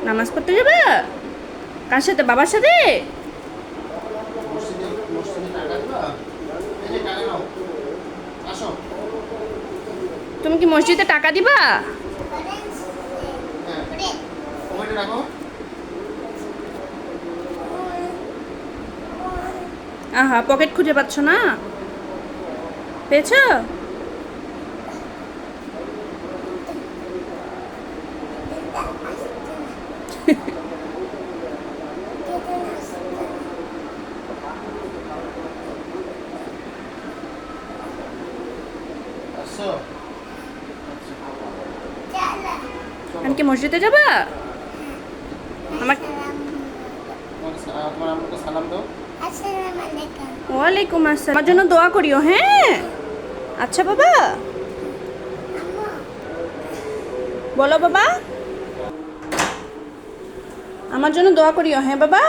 নামাজ পড়তে যাবে? কার সাথে? বাবার সাথে? তুমি কি মসজিদে টাকা দিবা? আহা, পকেট খুঁজে পাচ্ছ না? পেয়েছো? এখন কি মসজিদে যাবা? আমার ওয়ালাইকুম আসসালাম। আমার জন্য দোয়া করিও, হ্যাঁ? আচ্ছা বাবা, বলো বাবা, আমার জন্য দোয়া করিও, হ্যাঁ বাবা?